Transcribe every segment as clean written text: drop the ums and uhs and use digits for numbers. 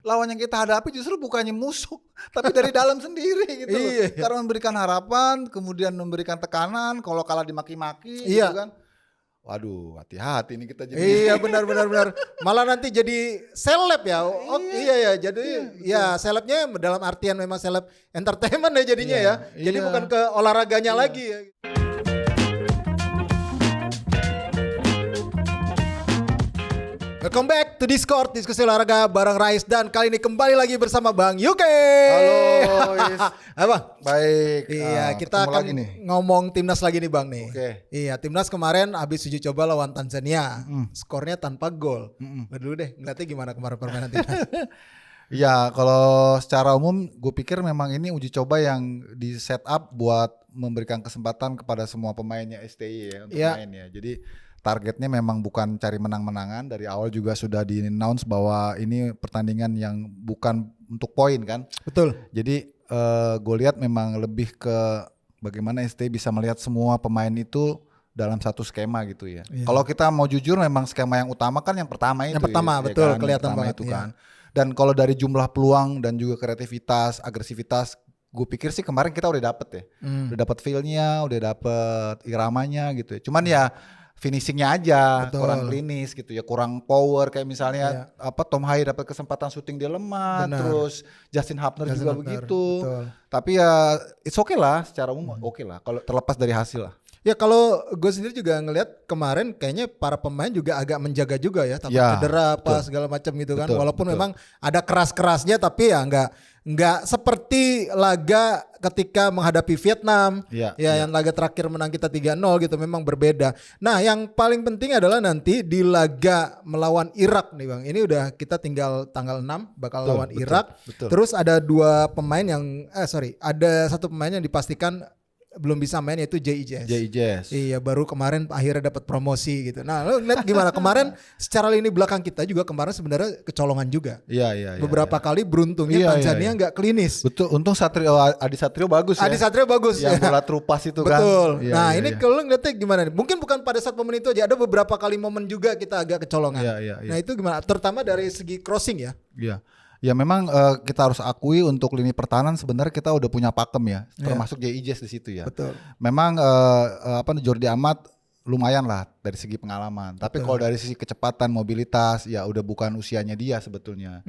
lawan yang kita hadapi justru bukannya musuh, tapi dari dalam sendiri gitu loh. Iya. Karena memberikan harapan, kemudian memberikan tekanan, kalau kalah dimaki-maki Iya. gitu kan. Waduh, hati-hati nih kita jadi. Iya benar. Malah nanti jadi seleb ya. Oh iya ya, jadi ya selebnya dalam artian memang seleb entertainment ya jadinya ya. Jadi bukan ke olahraganya lagi ya. Welcome back to Discord, diskusi olahraga bareng Rais, dan kali ini kembali lagi bersama Bang Yuke. Halo, Is. Abang. Baik. Iya, kita ketemu akan lagi nih. ngomong timnas lagi nih Bang nih. Oke. Iya, timnas kemarin habis uji coba lawan Tanzania. Skornya tanpa gol. Dulu deh, ngeliatnya gimana kemarin permainan timnas? Ya, kalau secara umum gue pikir memang ini uji coba yang di set up buat memberikan kesempatan kepada semua pemainnya STI ya untuk main ya. Jadi targetnya memang bukan cari menang-menangan, dari awal juga sudah di-announce bahwa ini pertandingan yang bukan untuk poin kan. Betul. Jadi gue lihat memang lebih ke bagaimana STI bisa melihat semua pemain itu dalam satu skema gitu ya. Kalau kita mau jujur memang skema yang utama kan yang pertama itu. Yang pertama, ya, betul, kan? kelihatan banget itu ya. kan. Dan kalau dari jumlah peluang dan juga kreativitas, agresivitas, gue pikir sih kemarin kita udah dapet ya. Udah dapet feel-nya, udah dapet iramanya gitu ya. Cuman ya finishingnya aja kurang klinis gitu ya, kurang power kayak misalnya Tom Haye dapat kesempatan syuting dia lemah. Terus Justin Hubner juga begitu. Betul. Tapi ya it's okay lah, secara umum oke lah kalau terlepas dari hasil lah. Ya kalau gue sendiri juga ngelihat kemarin kayaknya para pemain juga agak menjaga juga ya, takut cedera apa segala macam gitu kan. Walaupun memang ada keras-kerasnya, tapi ya nggak seperti laga ketika menghadapi Vietnam yang laga terakhir menang kita 3-0 gitu, memang berbeda. Nah yang paling penting adalah nanti di laga melawan Irak nih Bang, ini udah kita tinggal tanggal 6 bakal lawan Irak. Terus ada ada satu pemain yang dipastikan belum bisa main, yaitu JIJS. Iya, baru kemarin akhirnya dapat promosi gitu. Nah, lo lihat gimana kemarin secara lini belakang kita juga kemarin sebenarnya kecolongan juga. Iya. Beberapa kali beruntungnya Tanzania nggak klinis. Betul, untung Adi Satrio bagus ya. Adi Satrio bagus. Yang bola terupas itu kan. Betul. Ini kalau ngeliatnya gimana nih? Mungkin bukan pada saat momen itu aja, ada beberapa kali momen juga kita agak kecolongan. Nah, itu gimana? Terutama dari segi crossing ya. Iya. Ya memang kita harus akui untuk lini pertahanan sebenarnya kita udah punya pakem ya, termasuk JIJS di situ ya. Betul. Memang Jordi Amat lumayan lah dari segi pengalaman. Tapi kalau dari sisi kecepatan, mobilitas, ya udah bukan usianya dia sebetulnya.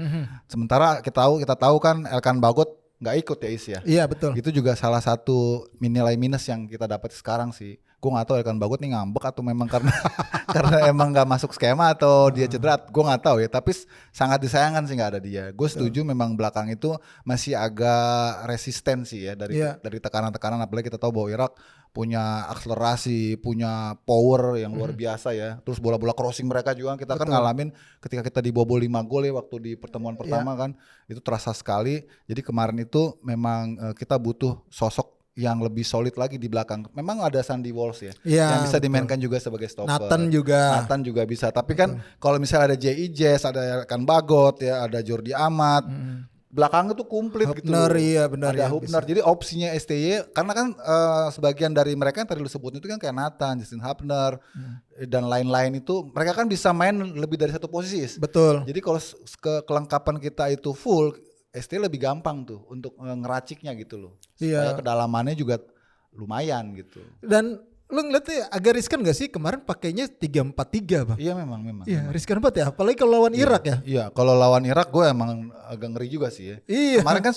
Sementara kita tahu kan Elkan Bagot nggak ikut ya Is ya. Iya betul. Itu juga salah satu nilai minus yang kita dapat sekarang sih. Gue nggak tahu Elkan Bagot nih ngambek atau memang karena karena emang nggak masuk skema atau dia cedera. Gue nggak tahu ya. Tapi sangat disayangkan sih nggak ada dia. Gue setuju memang belakang itu masih agak resisten sih ya dari tekanan-tekanan. Apalagi kita tahu bahwa Irak punya akselerasi, punya power yang luar biasa ya. Terus bola-bola crossing mereka juga kita kan ngalamin ketika kita dibobol 5 gol ya waktu di pertemuan pertama kan. Itu terasa sekali. Jadi kemarin itu memang kita butuh sosok yang lebih solid lagi di belakang. Memang ada Sandy Walsh ya yang bisa dimainkan juga sebagai stopper. Nathan juga bisa. Tapi kan kalau misalnya ada JIJS, ada Elkan Bagot ya, ada Jordi Amat, belakang itu komplit gitu. Iya benar. Ada Hubner. Jadi opsinya STY karena kan sebagian dari mereka yang tadi lu sebut itu kan kayak Nathan, Justin Hubner dan lain-lain itu mereka kan bisa main lebih dari satu posisi. Betul. Jadi kalau kelengkapan kita itu full, ST lebih gampang tuh untuk ngeraciknya gitu loh. Supaya kedalamannya juga lumayan gitu. Dan lu ngeliatnya agak riskan gak sih kemarin pakainya 3-4-3 Bang? Iya memang. Iya riskan banget ya, apalagi kalau lawan Irak ya. Iya kalau lawan Irak gue emang agak ngeri juga sih ya. Iya. Kemarin kan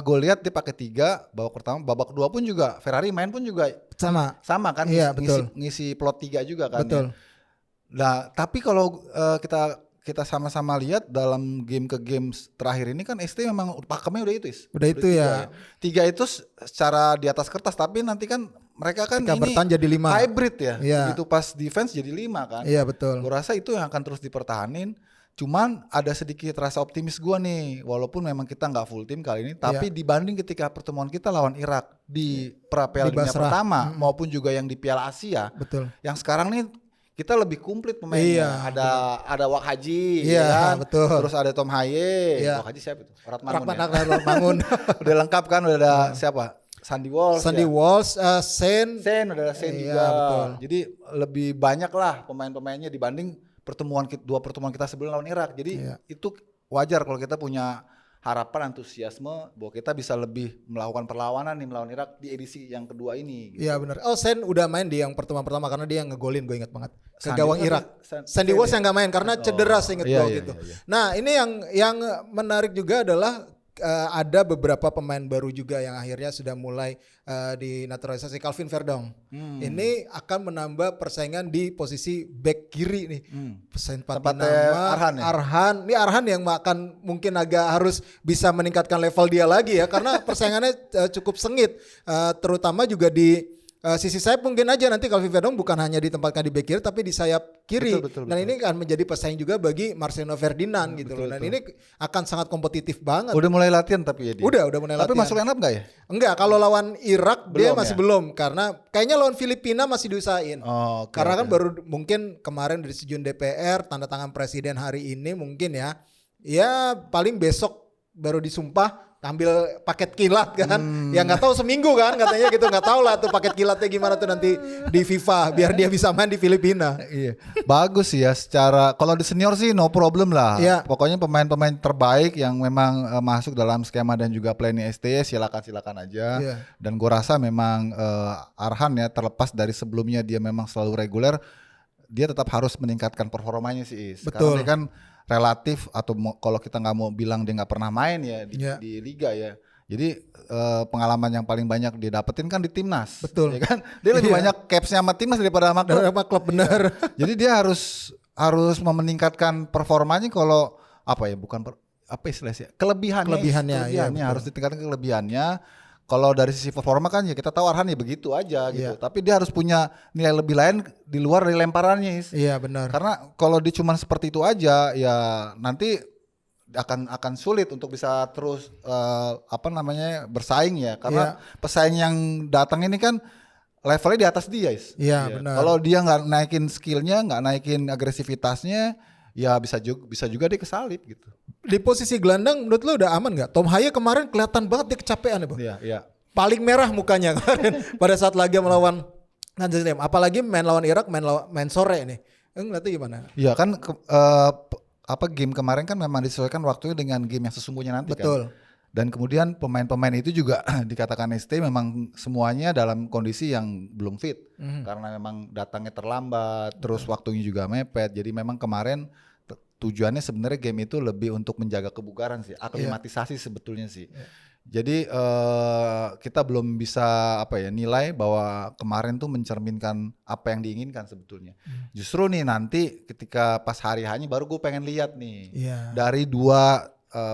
gue lihat dia pakai 3 babak pertama, babak kedua pun juga Ferrari main pun juga sama kan. Iya, betul. Ngisi plot 3 juga kan. Betul. Ya. Nah tapi kalau kita sama-sama lihat dalam game ke game terakhir ini kan ST memang pakemnya udah itu Udah itu ya. 3 itu secara di atas kertas, tapi nanti kan mereka kan ketika ini bertahan jadi 5 hybrid ya. Begitu pas defense jadi 5 kan. Iya betul. Gue rasa itu yang akan terus dipertahanin. Cuman ada sedikit rasa optimis gue nih, walaupun memang kita nggak full tim kali ini, tapi dibanding ketika pertemuan kita lawan Irak di Piala Dunia pertama maupun juga yang di Piala Asia, betul. Yang sekarang nih kita lebih komplit pemainnya. Ada Wak Haji, kan? Betul. Terus ada Tom Haye. Wak Haji siapa itu? Ratmangun. Udah lengkap kan? Udah ada siapa? Sandy Walsh. Sen udah ada Sen juga. Betul. Jadi lebih banyak lah pemain-pemainnya dibanding dua pertemuan kita sebelum lawan Irak. Jadi itu wajar kalau kita punya harapan, antusiasme bahwa kita bisa lebih melakukan perlawanan nih melawan Irak di edisi yang kedua ini. Iya benar. Oh, Sen udah main di yang pertama karena dia yang ngegolin, gue ingat banget. Ke Sandy gawang Walsh Irak. kan- Sandy Walsh yang nggak main karena cedera seinget Iya, gue iya, gitu. iya. Nah ini yang menarik juga adalah ada beberapa pemain baru juga yang akhirnya sudah mulai dinaturalisasi. Calvin Verdong. Ini akan menambah persaingan di posisi back kiri nih. Tempatnya Arhan ya? Ini Arhan yang akan mungkin agak harus bisa meningkatkan level dia lagi ya karena persaingannya cukup sengit, terutama juga di sisi sayap mungkin aja nanti Calvin Verdong bukan hanya ditempatkan di back kiri tapi di sayap kiri. Betul. Dan ini akan menjadi pesaing juga bagi Marcelino Ferdinand gitu loh. Dan ini akan sangat kompetitif banget. Udah mulai latihan tapi ya dia. Udah mulai latihan. Tapi masuk line up nggak ya? Enggak, kalau lawan Irak dia masih ya? belum karena kayaknya lawan Filipina masih diusahain. Oh, oke, Karena kan oke. baru mungkin kemarin dari setujuan DPR tanda tangan presiden hari ini mungkin ya. Ya paling besok baru disumpah ambil paket kilat kan. Ya nggak tahu seminggu kan katanya gitu, nggak tahu lah tuh paket kilatnya gimana tuh nanti di FIFA biar dia bisa main di Filipina. Iya, bagus sih ya. Secara kalau di senior sih no problem lah. Iya. Pokoknya pemain-pemain terbaik yang memang masuk dalam skema dan juga planning STY silakan aja. Iya. Dan gue rasa memang Arhan ya terlepas dari sebelumnya dia memang selalu reguler, dia tetap harus meningkatkan performanya sih. Betul. Karena dia kan relatif atau kalau kita nggak mau bilang dia nggak pernah main ya Iya. di liga ya. Jadi pengalaman yang paling banyak dia dapetin kan di timnas. Betul. Ya kan? Dia lebih Iya. banyak capsnya sama timnas daripada sama klub. Sama klub bener. Jadi dia harus meningkatkan performanya kalau apa ya apa istilahnya Kelebihannya, iya, harus ditingkatkan kelebihannya. Kalau dari sisi performa kan ya kita tahu Arhan ya begitu aja gitu. Iya. Tapi dia harus punya nilai lebih lain di luar dari lemparannya. Iya benar. Karena kalau dia cuma seperti itu aja ya nanti akan sulit untuk bisa terus bersaing ya. Karena pesaing yang datang ini kan levelnya di atas dia. Iya benar. Kalau dia nggak naikin skillnya, nggak naikin agresivitasnya, ya bisa juga dia kesalip gitu. Di posisi gelandang menurut lu udah aman nggak? Tom Haye kemarin kelihatan banget dia kecapean ya Bang. Iya. Paling merah mukanya kemarin pada saat laga melawan Nanjing. Apalagi main lawan Irak, main sore nih. Ngeliatnya gimana? Iya kan game kemarin kan memang disesuaikan waktunya dengan game yang sesungguhnya nanti Betul. kan. Dan kemudian pemain-pemain itu juga dikatakan ST memang semuanya dalam kondisi yang belum fit. Karena memang datangnya terlambat, terus waktunya juga mepet. Jadi memang kemarin tujuannya sebenarnya game itu lebih untuk menjaga kebugaran sih, aklimatisasi sebetulnya sih. Jadi kita belum bisa nilai bahwa kemarin tuh mencerminkan apa yang diinginkan sebetulnya. Justru nih nanti ketika pas hari hanya baru gue pengen lihat nih dari dua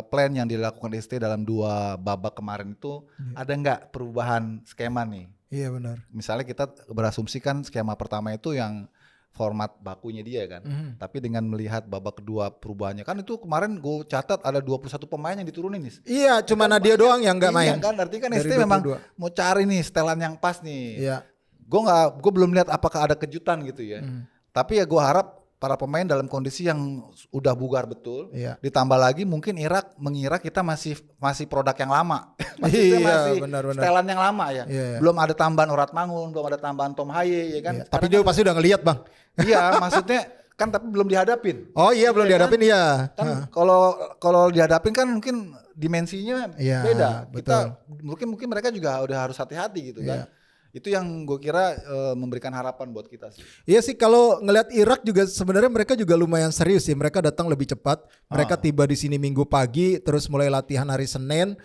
plan yang dilakukan ST dalam dua babak kemarin itu ada nggak perubahan skema nih? Iya benar. Misalnya kita berasumsi kan skema pertama itu yang format bakunya dia kan. Tapi dengan melihat babak kedua perubahannya kan itu kemarin gue catat ada 21 pemain yang diturunin nih. Iya, cuma Nadia doang yang nggak main. Iya kan, artinya kan Dari ST memang 22. mau cari nih setelan yang pas nih. Iya. Gue belum lihat apakah ada kejutan gitu ya. Tapi ya gue harap para pemain dalam kondisi yang udah bugar betul. Iya. Ditambah lagi mungkin Irak mengira kita masih produk yang lama. Iya, masih benar. setelan yang lama ya. Iya. Belum ada tambahan Orat Mangun, belum ada tambahan Tom Haye ya kan. Iya. Tapi dia pasti udah ngelihat Bang. Iya, maksudnya kan tapi belum dihadapin. Oh iya belum dihadapin iya. Kan kalau dihadapin kan mungkin dimensinya Iya, beda. betul. Kita mungkin mereka juga udah harus hati-hati gitu kan. Itu yang gue kira memberikan harapan buat kita sih. Iya sih kalau ngelihat Irak juga sebenarnya mereka juga lumayan serius sih. Mereka datang lebih cepat. Mereka tiba di sini Minggu pagi, terus mulai latihan hari Senin.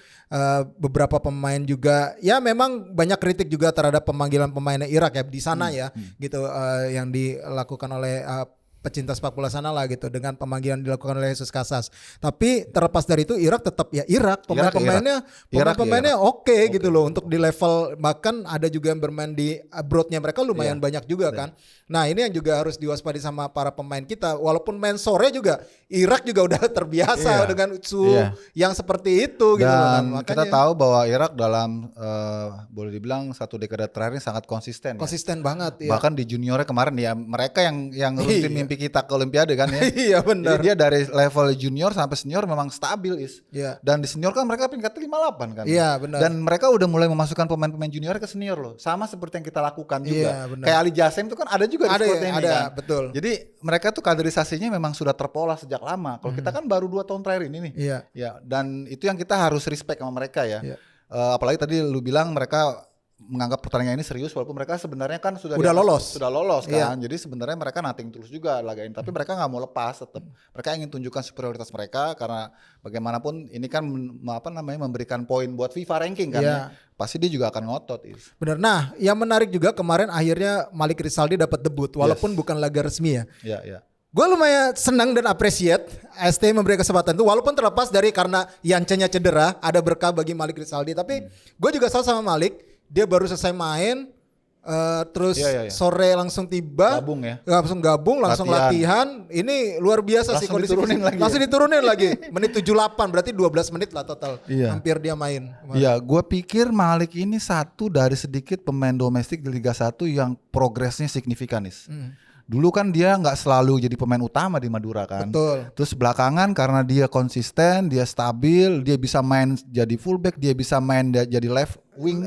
Beberapa pemain juga, ya memang banyak kritik juga terhadap pemanggilan pemainnya Irak ya di sana ya, gitu yang dilakukan oleh pecinta sepak bola sana lah gitu dengan pemanggilan dilakukan oleh Jesus Casas. Tapi terlepas dari itu Irak tetap ya Irak. Pemain-pemainnya oke gitu loh untuk di level, bahkan ada juga yang bermain di abroadnya mereka lumayan banyak juga kan. Nah ini yang juga harus diwaspadi sama para pemain kita. Walaupun main sore juga Irak juga udah terbiasa dengan suhu yang seperti itu gitu loh. Dan kita tahu bahwa Irak dalam boleh dibilang satu dekade terakhir ini sangat konsisten. Konsisten banget. Bahkan di juniornya kemarin ya mereka yang ngerutin mimpi kita ke Olimpiade kan ya. Iya benar. Jadi dia dari level junior sampai senior memang stabil Iya. Dan di senior kan mereka peringkat 58 kan. Iya benar. Dan mereka udah mulai memasukkan pemain-pemain junior ke senior loh. Sama seperti yang kita lakukan juga. Iya, benar. Kayak Ali Jasem itu kan ada juga di squadnya ini kan. Betul. Jadi mereka tuh kaderisasinya memang sudah terpola sejak lama. Kalau kita kan baru 2 tahun terakhir ini nih. Iya. Ya, dan itu yang kita harus respect sama mereka ya. Iya. Apalagi tadi lu bilang mereka menganggap pertandingan ini serius walaupun mereka sebenarnya kan sudah lolos kan. Iya. Jadi sebenarnya mereka nothing tulus juga lagain, tapi mereka nggak mau lepas tetap. Mereka ingin tunjukkan superioritas mereka karena bagaimanapun ini kan memberikan poin buat FIFA ranking kan. Iya. Ya. Pasti dia juga akan ngotot. Benar. Nah, yang menarik juga kemarin akhirnya Malik Rizaldi dapat debut walaupun bukan laga resmi ya. Iya, iya. Gue lumayan senang dan appreciate ST memberi kesempatan itu walaupun terlepas dari karena Yance-nya cedera, ada berkah bagi Malik Rizaldi, tapi gue juga salut sama Malik. Dia baru selesai main, terus sore langsung tiba, langsung gabung, langsung latihan. Ini luar biasa sih kondisi. Langsung diturunin lagi. Menit 78, berarti 12 menit lah total. Hampir dia main. Iya, gue pikir Malik ini satu dari sedikit pemain domestik di Liga 1 yang progresnya signifikan. Dulu kan dia nggak selalu jadi pemain utama di Madura kan. Betul. Terus belakangan karena dia konsisten, dia stabil, dia bisa main jadi fullback, dia bisa main jadi left wing.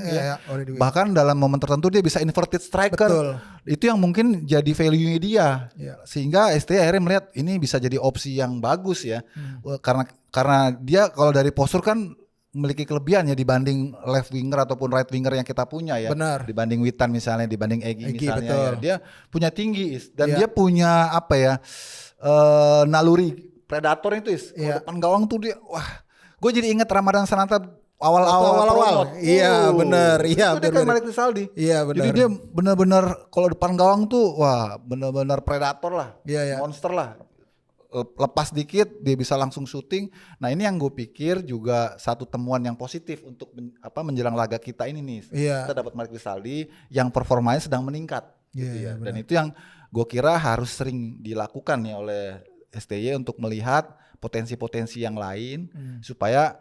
Bahkan dalam momen tertentu dia bisa inverted striker. Betul. Itu yang mungkin jadi value-nya dia. Sehingga ST akhirnya melihat ini bisa jadi opsi yang bagus ya. Karena dia kalau dari postur kan memiliki kelebihan ya dibanding left winger ataupun right winger yang kita punya ya. Benar. Dibanding Witan misalnya, dibanding Egy misalnya ya. Dia punya tinggi dan Iya. dia punya apa ya naluri predator itu Iya. depan gawang tuh dia wah. Gue jadi inget Ramadan Sananta awal-awal. Iya benar. Iya itu dia kayak Malik Rizaldi. Iya benar. Jadi dia benar-benar kalau depan gawang tuh wah benar-benar predator lah. Iya. Monster lah. Lepas dikit dia bisa langsung syuting. Nah ini yang gue pikir juga satu temuan yang positif untuk menjelang laga kita ini nih. Iya. Kita dapat Malik Rizaldi yang performanya sedang meningkat. Gitu ya. Dan itu yang gue kira harus sering dilakukan ya oleh STY untuk melihat potensi-potensi yang lain supaya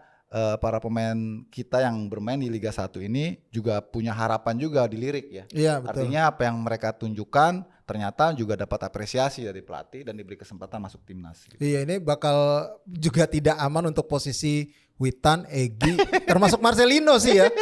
para pemain kita yang bermain di Liga 1 ini juga punya harapan juga dilirik ya. Iya, betul. Artinya apa yang mereka tunjukkan ternyata juga dapat apresiasi dari pelatih dan diberi kesempatan masuk timnas. Gitu. Iya, ini bakal juga tidak aman untuk posisi Witan, Egy, termasuk Marcelino sih ya.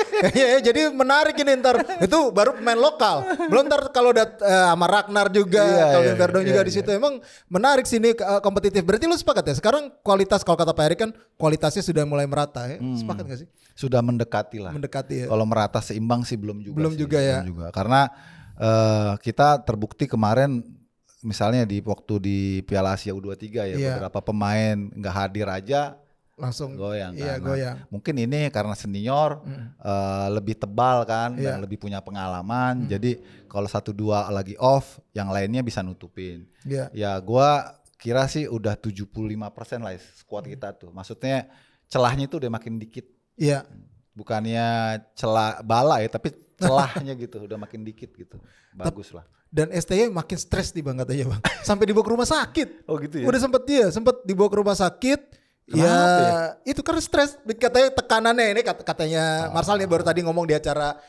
Jadi menarik ini ntar. Itu baru pemain lokal. Belum ntar kalau udah sama Ragnar juga, Calvin Verdong juga di situ. Emang menarik sih ini kompetitif. Berarti lu sepakat ya? Sekarang kualitas kalau kata Pak Erik kan kualitasnya sudah mulai merata ya. Sepakat gak sih? Sudah mendekati lah. Mendekati ya. Kalau merata seimbang sih belum juga. Belum juga ya. Belum juga. Karena kita terbukti kemarin misalnya waktu di Piala Asia U23 ya beberapa pemain nggak hadir aja langsung goyang kan. goyang. Mungkin ini karena senior lebih tebal kan dan lebih punya pengalaman. Jadi kalau 1-2 lagi off, yang lainnya bisa nutupin. Ya gua kira sih udah 75% lah squad kita tuh. Maksudnya celahnya itu udah makin dikit. Iya. Bukannya celah bala ya, tapi celahnya gitu udah makin dikit gitu. Bagus lah. Dan STY makin stres nih Bang katanya Bang. Sampai dibawa ke rumah sakit. Oh gitu ya. Udah sempat dibawa ke rumah sakit. Ya, itu karena stres. Katanya tekanannya ini katanya Marsal nih baru tadi ngomong di acara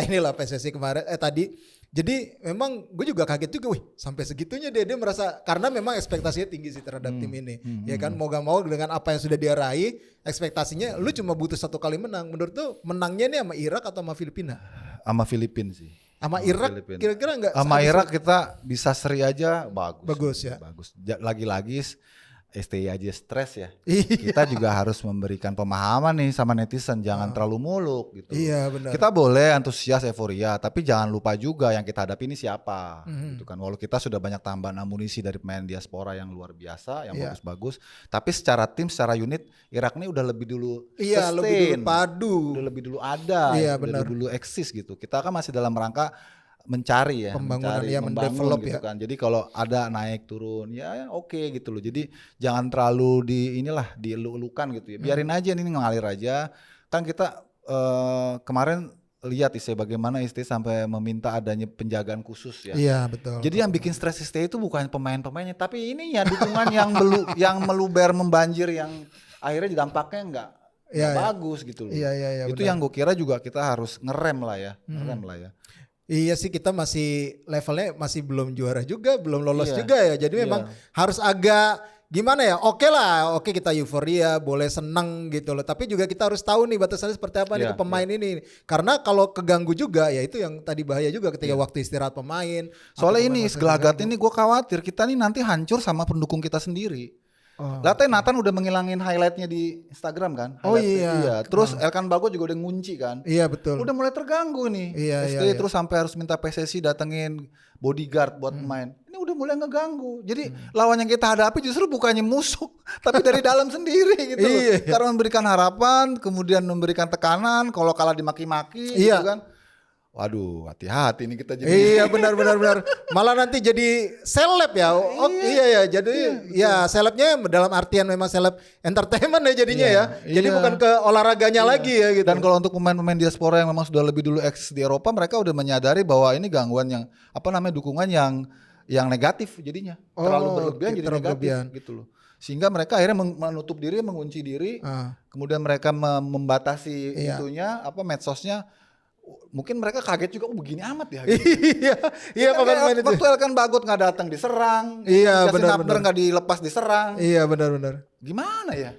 inilah PSSI kemarin tadi. Jadi memang gue juga kaget juga, wih sampai segitunya dia merasa karena memang ekspektasinya tinggi sih terhadap tim ini, ya kan mau gak mau dengan apa yang sudah dia raih ekspektasinya, lu cuma butuh 1 kali menang. Menurut tuh menangnya nih sama Irak atau sama Filipina? Sama Filipina sih. Sama Irak kira-kira nggak? Sama Irak kita bisa seri aja bagus. Bagus ya. Bagus. Lagi-lagi STI aja stres ya. Kita juga harus memberikan pemahaman nih sama netizen, jangan terlalu muluk gitu. Iya benar. Kita boleh antusias euforia, tapi jangan lupa juga yang kita hadapi ini siapa, gitu kan. Walau kita sudah banyak tambahan amunisi dari pemain diaspora yang luar biasa, yang bagus-bagus, tapi secara tim, secara unit Irak ini udah lebih dulu sustain, lebih dulu padu, udah lebih dulu ada, udah lebih dulu eksis gitu. Kita kan masih dalam rangka mencari ya, pembangunan membangun gitu ya kan. Jadi kalau ada naik turun ya oke gitu loh. Jadi jangan terlalu dielu-elukan gitu ya. Biarin aja ini ngalir aja. Kan kita kemarin lihat bagaimana ST sampai meminta adanya penjagaan khusus ya. Iya betul. Jadi yang bikin stres ST itu bukan pemain-pemainnya, tapi ini ya dukungan yang meluber membanjir yang akhirnya dampaknya enggak bagus gitu loh. Iya, itu benar. Yang gue kira juga kita harus ngerem lah ya. Iya sih kita masih levelnya masih belum juara juga, belum lolos juga ya. Jadi memang harus agak gimana ya? Oke kita euforia, boleh seneng gitu loh. Tapi juga kita harus tahu nih batasannya seperti apa nih ke pemain ini. Karena kalau keganggu juga ya itu yang tadi bahaya juga ketika waktu istirahat pemain. Soalnya ini segelagat ini gue khawatir kita nih nanti hancur sama pendukung kita sendiri. Latih Nathan udah menghilangin highlightnya di Instagram kan? Iya. Terus Elkan Bagot juga udah ngunci kan? Iya betul. Udah mulai terganggu nih. Iya. Terus sampai harus minta PSSI datengin bodyguard buat pemain. Ini udah mulai ngeganggu. Jadi lawan yang kita hadapi justru bukannya musuh, tapi dari dalam sendiri gitu. Karena memberikan harapan, kemudian memberikan tekanan. Kalau kalah dimaki-maki, gitu kan? Waduh, hati-hati nih kita jadi. Iya benar. Malah nanti jadi seleb ya. Jadi selebnya dalam artian memang seleb entertainment ya jadinya ya. Jadi bukan ke olahraganya lagi ya gitu. Dan kalau untuk pemain-pemain diaspora yang memang sudah lebih dulu eksis di Eropa, mereka udah menyadari bahwa ini gangguan yang dukungan yang negatif jadinya. Terlalu berlebihan jadi negatif gitu loh. Sehingga mereka akhirnya menutup diri, mengunci diri. Kemudian mereka membatasi itunya, medsosnya. Mungkin mereka kaget juga, begini amat ya. Gitu. Iya pemain itu. Waktu Elkan Bagot nggak datang diserang, Justin Hubner nggak dilepas diserang. Iya benar. Gimana ya?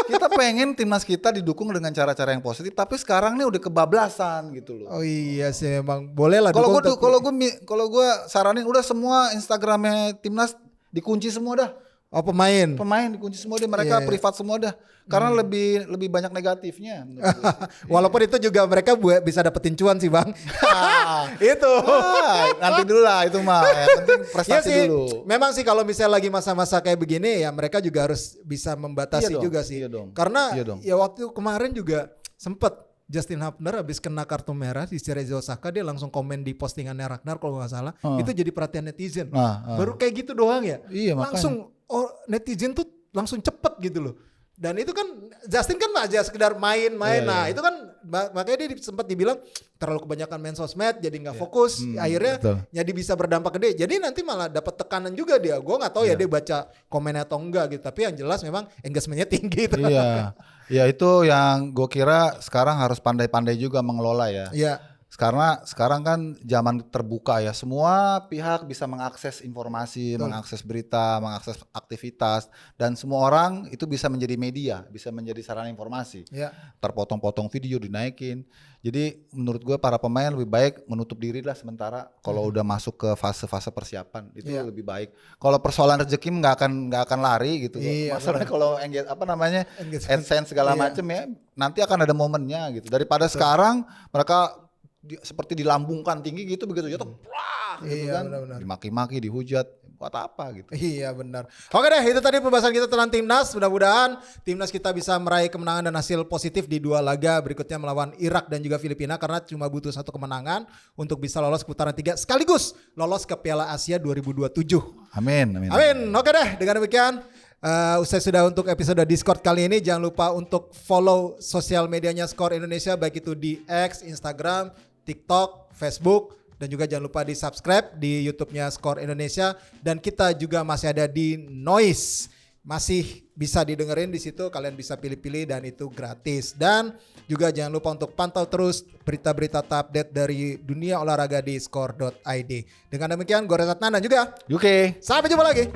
Kita pengen timnas kita didukung dengan cara-cara yang positif, tapi sekarang nih udah kebablasan gitu loh. Oh iya sih, emang boleh lah. Kalau gue saranin udah semua Instagramnya timnas dikunci semua dah. Oh pemain dikunci semua deh, mereka privat semua dah. Karena lebih banyak negatifnya. Walaupun itu juga mereka bisa dapetin cuan sih bang. Itu. Nanti dulu lah itu mah. Yang penting prestasi dulu. Memang sih kalau misalnya lagi masa-masa kayak begini ya mereka juga harus bisa membatasi juga sih. Karena ya waktu kemarin juga sempet Justin Hubner habis kena kartu merah di Cerezo Osaka, dia langsung komen di postingannya Ragnar kalau nggak salah. Itu jadi perhatian netizen. Baru kayak gitu doang ya. Iya, langsung netizen tuh langsung cepet gitu loh. Dan itu kan Justin kan aja sekedar main-main. Itu kan makanya dia sempat dibilang terlalu kebanyakan main sosmed jadi nggak fokus. Akhirnya jadi bisa berdampak gede. Jadi nanti malah dapat tekanan juga dia. Gue nggak tahu ya dia baca komennya atau enggak gitu. Tapi yang jelas memang engagementnya tinggi. Iya itu yang gue kira sekarang harus pandai-pandai juga mengelola ya. Iya. Karena sekarang kan zaman terbuka ya, semua pihak bisa mengakses informasi, mengakses berita, mengakses aktivitas, dan semua orang itu bisa menjadi media, bisa menjadi sarana informasi. Terpotong-potong video dinaikin. Jadi menurut gue para pemain lebih baik menutup diri lah sementara kalau udah masuk ke fase-fase persiapan itu lebih baik. Kalau persoalan rezeki nggak akan lari gitu. Masalahnya kalau AdSense segala macem ya, nanti akan ada momennya gitu. Daripada sekarang mereka seperti dilambungkan tinggi gitu, begitu jatuh gitu kan, benar. Dimaki-maki, dihujat, buat apa gitu. Iya benar. Oke deh, itu tadi pembahasan kita tentang timnas. Mudah-mudahan timnas kita bisa meraih kemenangan dan hasil positif di 2 laga berikutnya melawan Irak dan juga Filipina, karena cuma butuh 1 kemenangan untuk bisa lolos ke putaran 3 sekaligus lolos ke Piala Asia 2027. Amin. Oke deh, dengan demikian usai sudah untuk episode Discord kali ini. Jangan lupa untuk follow sosial medianya Skor Indonesia, baik itu di X, Instagram, TikTok, Facebook, dan juga jangan lupa di subscribe di YouTube-nya Skor Indonesia. Dan kita juga masih ada di Noise, masih bisa didengerin di situ. Kalian bisa pilih-pilih dan itu gratis. Dan juga jangan lupa untuk pantau terus berita-berita terupdate dari dunia olahraga di skor.id. Dengan demikian, gue Reza Adnan dan juga Yuke. Sampai jumpa lagi.